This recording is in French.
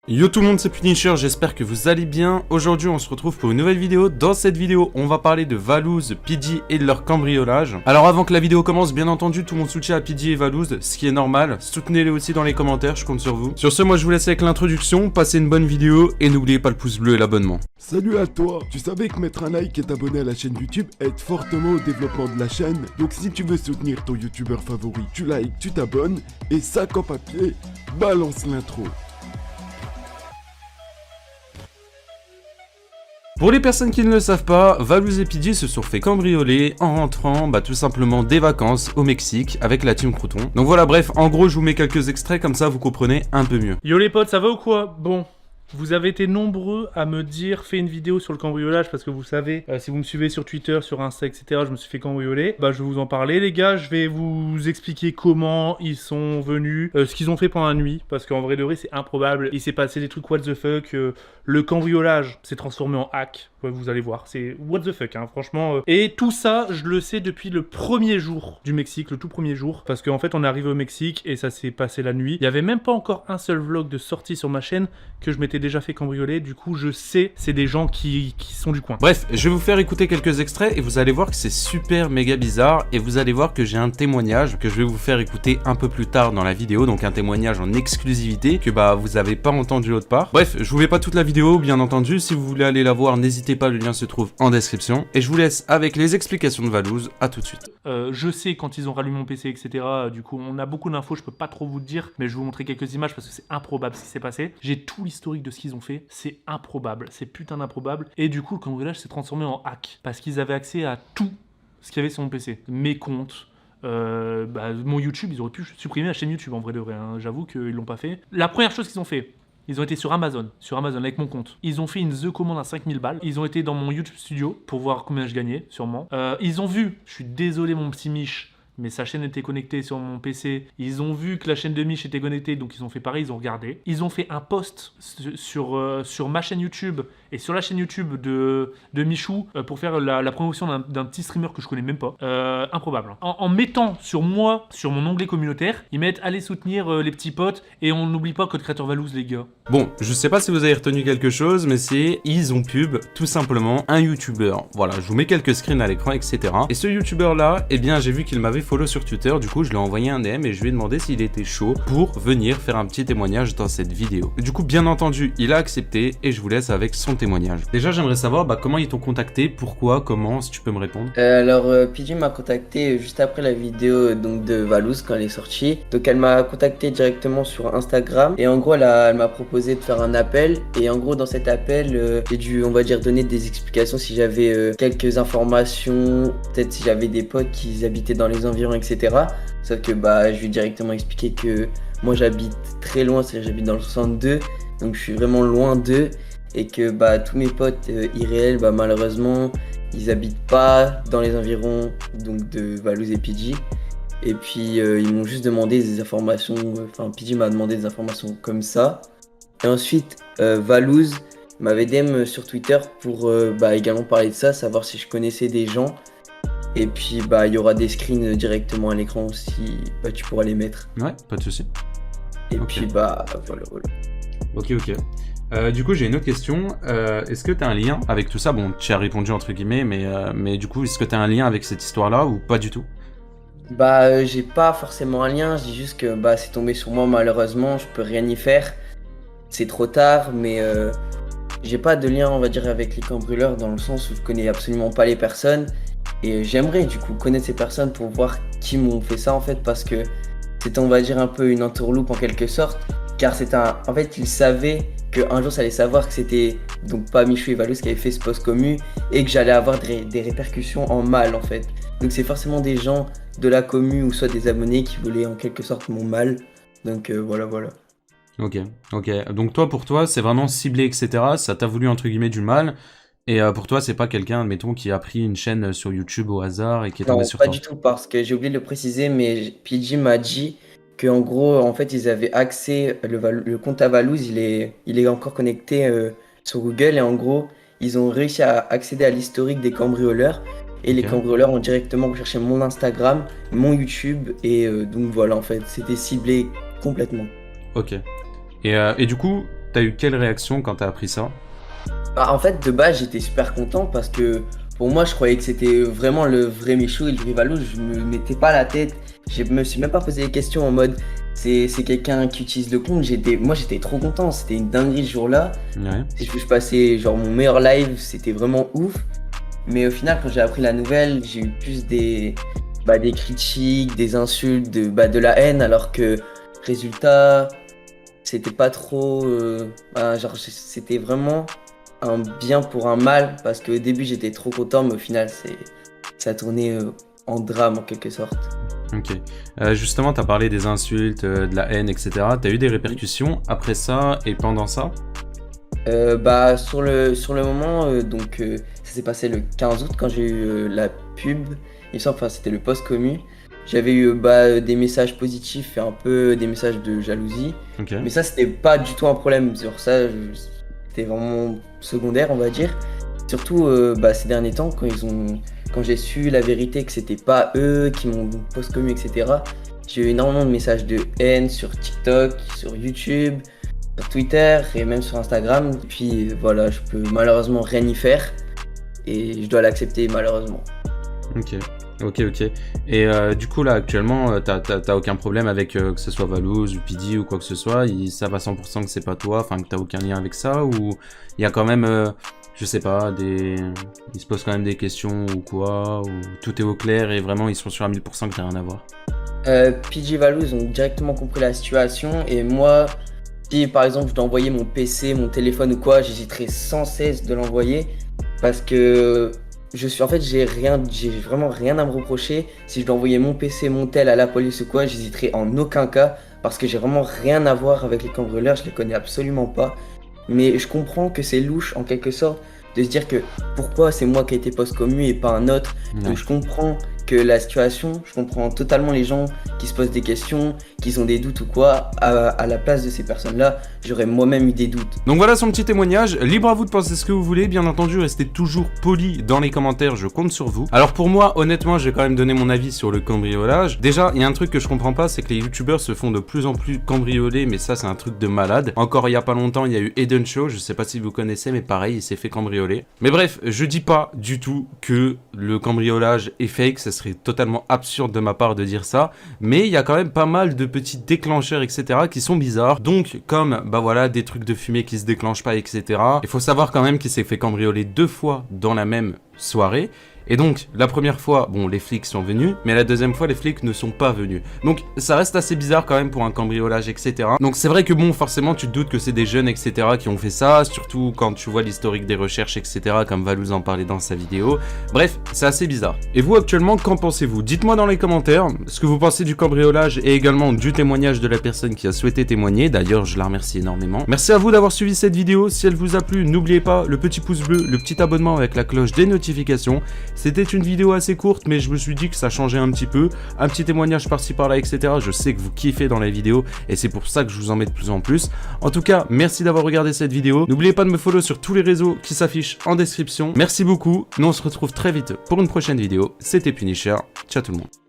Yo tout le monde, c'est Punisher, j'espère que vous allez bien. Aujourd'hui on se retrouve pour une nouvelle vidéo. Dans cette vidéo on va parler de Valouz, Pidgey et de leur cambriolage. Alors avant que la vidéo commence, bien entendu tout mon soutien à Pidgey et Valouz, ce qui est normal. Soutenez-les aussi dans les commentaires, je compte sur vous. Sur ce, moi je vous laisse avec l'introduction, passez une bonne vidéo et n'oubliez pas le pouce bleu et l'abonnement. Salut à toi. Tu savais que mettre un like et t'abonner à la chaîne YouTube aide fortement au développement de la chaîne. Donc si tu veux soutenir ton youtubeur favori, tu likes, tu t'abonnes et sac en papier, balance l'intro. Pour les personnes qui ne le savent pas, Valouz et Pidgey se sont fait cambrioler en rentrant tout simplement des vacances au Mexique avec la team Crouton. Donc voilà, bref, en gros je vous mets quelques extraits comme ça vous comprenez un peu mieux. Yo les potes, ça va ou quoi? Bon, vous avez été nombreux à me dire fais une vidéo sur le cambriolage parce que vous savez, si vous me suivez sur Twitter, sur Insta, etc., je me suis fait cambrioler. Bah je vais vous en parler les gars, je vais vous expliquer comment ils sont venus, ce qu'ils ont fait pendant la nuit, parce qu'en vrai de vrai c'est improbable. Il s'est passé des trucs what the fuck, le cambriolage s'est transformé en hack, ouais, vous allez voir, c'est what the fuck hein, franchement. Et tout ça, je le sais depuis le premier jour du Mexique, le tout premier jour, parce qu'en fait on est arrivé au Mexique et ça s'est passé la nuit. Il y avait même pas encore un seul vlog de sortie sur ma chaîne que je m'étais déjà fait cambrioler, du coup je sais, c'est des gens qui sont du coin. Bref, je vais vous faire écouter quelques extraits et vous allez voir que c'est super méga bizarre et vous allez voir que j'ai un témoignage que je vais vous faire écouter un peu plus tard dans la vidéo, donc un témoignage en exclusivité que vous avez pas entendu autre part. Bref, je vous mets pas toute la vidéo bien entendu, si vous voulez aller la voir n'hésitez pas, le lien se trouve en description et je vous laisse avec les explications de Valouz, à tout de suite. Je sais quand ils ont rallumé mon PC etc, du coup on a beaucoup d'infos, je peux pas trop vous dire, mais je vais vous montrer quelques images parce que c'est improbable ce qui s'est passé. J'ai tout l'historique de ce qu'ils ont fait, c'est improbable, c'est putain d'improbable. Et du coup le cambriolage s'est transformé en hack parce qu'ils avaient accès à tout ce qu'il y avait sur mon PC, mes comptes, mon YouTube. Ils auraient pu supprimer la chaîne YouTube en vrai de vrai hein. J'avoue qu'ils l'ont pas fait. La première chose qu'ils ont fait, ils ont été sur Amazon avec mon compte. Ils ont fait une The Commande à 5000 balles. Ils ont été dans mon YouTube Studio pour voir combien je gagnais, sûrement. Ils ont vu, je suis désolé mon petit Mich, mais sa chaîne était connectée sur mon PC. Ils ont vu que la chaîne de Mich était connectée, donc ils ont fait pareil, ils ont regardé. Ils ont fait un post sur ma chaîne YouTube et sur la chaîne YouTube de Michou pour faire la promotion d'un petit streamer que je connais même pas. Improbable. Hein. En mettant sur moi, sur mon onglet communautaire, ils mettent allez soutenir les petits potes et on n'oublie pas Code Créateur Valouz les gars. Bon, je sais pas si vous avez retenu quelque chose, mais c'est ils ont pub tout simplement un youtubeur. Voilà, je vous mets quelques screens à l'écran, etc. Et ce youtubeur là, eh bien j'ai vu qu'il m'avait follow sur Twitter, du coup je lui ai envoyé un DM et je lui ai demandé s'il était chaud pour venir faire un petit témoignage dans cette vidéo. Du coup bien entendu il a accepté et je vous laisse avec son témoignage. Déjà j'aimerais savoir comment ils t'ont contacté, pourquoi, comment, si tu peux me répondre. Pidgey m'a contacté juste après la vidéo donc de Valouz quand elle est sortie. Donc elle m'a contacté directement sur Instagram et en gros elle m'a proposé de faire un appel et en gros dans cet appel j'ai dû on va dire donner des explications si j'avais quelques informations, peut-être si j'avais des potes qui habitaient dans les environs etc. Sauf que je lui ai directement expliqué que moi j'habite très loin, c'est-à-dire j'habite dans le 62 donc je suis vraiment loin d'eux et que tous mes potes irréels malheureusement ils habitent pas dans les environs donc de Valouz et Pidgey. Et puis ils m'ont juste demandé des informations, Pidgey m'a demandé des informations comme ça. Et ensuite Valouz m'avait DM sur Twitter pour également parler de ça, savoir si je connaissais des gens. Et puis il y aura des screens directement à l'écran si tu pourras les mettre. Ouais, pas de souci. Et okay. Puis voilà. Ok. Du coup, j'ai une autre question. Est-ce que tu as un lien avec tout ça? Bon, tu as répondu entre guillemets, mais du coup, est-ce que tu as un lien avec cette histoire-là ou pas du tout? J'ai pas forcément un lien, je dis juste que c'est tombé sur moi malheureusement, je peux rien y faire. C'est trop tard, mais j'ai pas de lien, on va dire, avec les cambrioleurs dans le sens où je connais absolument pas les personnes. Et j'aimerais du coup connaître ces personnes pour voir qui m'ont fait ça en fait, parce que c'était, on va dire, un peu une entourloupe en quelque sorte. Car en fait, ils savaient qu'un jour ça allait savoir que c'était donc pas Michou et Valouz qui avaient fait ce post commu et que j'allais avoir des répercussions en mal en fait. Donc c'est forcément des gens de la commu ou soit des abonnés qui voulaient en quelque sorte mon mal. Donc voilà. Ok. Donc pour toi, c'est vraiment ciblé, etc. Ça t'a voulu entre guillemets du mal. Et pour toi, c'est pas quelqu'un, admettons, qui a pris une chaîne sur YouTube au hasard et qui est tombé sur toi? Non, pas du tout, parce que j'ai oublié de le préciser, mais Pidgey m'a dit qu'en gros, en fait, ils avaient accès, le compte à Valouz, il est encore connecté sur Google, et en gros, ils ont réussi à accéder à l'historique des cambrioleurs, et les cambrioleurs ont directement recherché mon Instagram, mon YouTube, et donc voilà, en fait, c'était ciblé complètement. Ok. Et du coup, t'as eu quelle réaction quand t'as appris ça? Bah, en fait, de base, j'étais super content parce que pour moi, je croyais que c'était vraiment le vrai Michou et le vrai Valou. Je me mettais pas la tête. Je me suis même pas posé des questions en mode c'est quelqu'un qui utilise le compte. Moi, j'étais trop content. C'était une dinguerie ce jour-là. Ouais. Je passais genre mon meilleur live. C'était vraiment ouf. Mais au final, quand j'ai appris la nouvelle, j'ai eu plus des critiques, des insultes, de la haine, alors que résultat, c'était pas trop. Genre, c'était vraiment un bien pour un mal, parce qu'au début j'étais trop content, mais au final ça a tourné en drame en quelque sorte. Ok. Justement, t'as parlé des insultes, de la haine, etc. T'as eu des répercussions après ça et pendant ça? Sur le moment, ça s'est passé le 15 août quand j'ai eu la pub, il me semble, enfin c'était le post commu. J'avais eu des messages positifs et un peu des messages de jalousie, Ok. mais ça c'était pas du tout un problème. Sur ça, c'était vraiment secondaire, on va dire. Surtout ces derniers temps, quand j'ai su la vérité que c'était pas eux qui m'ont post commu, etc. J'ai eu énormément de messages de haine sur TikTok, sur YouTube, sur Twitter et même sur Instagram. Et puis voilà, je peux malheureusement rien y faire et je dois l'accepter malheureusement. Ok. Et du coup, là, actuellement, t'as aucun problème avec que ce soit Valouz ou Pidi ou quoi que ce soit, ils savent à 100% que c'est pas toi, enfin que t'as aucun lien avec ça, ou il y a quand même, je sais pas, ils se posent quand même des questions ou quoi, ou tout est au clair et vraiment ils sont sûrs à 1000% que t'as rien à voir. PJ Valouz ont directement compris la situation et moi, si par exemple je dois envoyer mon PC, mon téléphone ou quoi, j'hésiterai sans cesse de l'envoyer parce que j'ai vraiment rien à me reprocher. Si je dois envoyer mon PC, mon tel à la police ou quoi, j'hésiterai en aucun cas parce que j'ai vraiment rien à voir avec les cambrioleurs, je les connais absolument pas. Mais je comprends que c'est louche en quelque sorte de se dire que pourquoi c'est moi qui ai été post-commu et pas un autre. Ouais. Donc je comprends que la situation, je comprends totalement les gens qui se posent des questions, qui ont des doutes ou quoi. À la place de ces personnes-là, j'aurais moi-même eu des doutes. Donc voilà son petit témoignage, libre à vous de penser ce que vous voulez, bien entendu restez toujours poli dans les commentaires, je compte sur vous. Alors pour moi, honnêtement, je vais quand même donner mon avis sur le cambriolage. Déjà, il y a un truc que je comprends pas, c'est que les youtubeurs se font de plus en plus cambrioler, mais ça c'est un truc de malade. Encore il y a pas longtemps, il y a eu Eden Show, je sais pas si vous connaissez, mais pareil, il s'est fait cambrioler. Mais bref, je dis pas du tout que le cambriolage est fake, ça serait totalement absurde de ma part de dire ça, mais il y a quand même pas mal de petits déclencheurs, etc. qui sont bizarres. Donc, comme, des trucs de fumée qui se déclenchent pas, etc. Il faut savoir quand même qu'il s'est fait cambrioler 2 fois dans la même soirée. Et donc, la première fois, les flics sont venus, mais la deuxième fois, les flics ne sont pas venus. Donc, ça reste assez bizarre quand même pour un cambriolage, etc. Donc, c'est vrai que forcément, tu te doutes que c'est des jeunes, etc. qui ont fait ça, surtout quand tu vois l'historique des recherches, etc., comme Valouz en parlait dans sa vidéo. Bref, c'est assez bizarre. Et vous, actuellement, qu'en pensez-vous? Dites-moi dans les commentaires ce que vous pensez du cambriolage et également du témoignage de la personne qui a souhaité témoigner. D'ailleurs, je la remercie énormément. Merci à vous d'avoir suivi cette vidéo. Si elle vous a plu, n'oubliez pas le petit pouce bleu, le petit abonnement avec la cloche des notifications. C'était une vidéo assez courte, mais je me suis dit que ça changeait un petit peu. Un petit témoignage par-ci par-là, etc. Je sais que vous kiffez dans les vidéos et c'est pour ça que je vous en mets de plus en plus. En tout cas, merci d'avoir regardé cette vidéo. N'oubliez pas de me follow sur tous les réseaux qui s'affichent en description. Merci beaucoup. Nous, on se retrouve très vite pour une prochaine vidéo. C'était Punisher. Ciao tout le monde.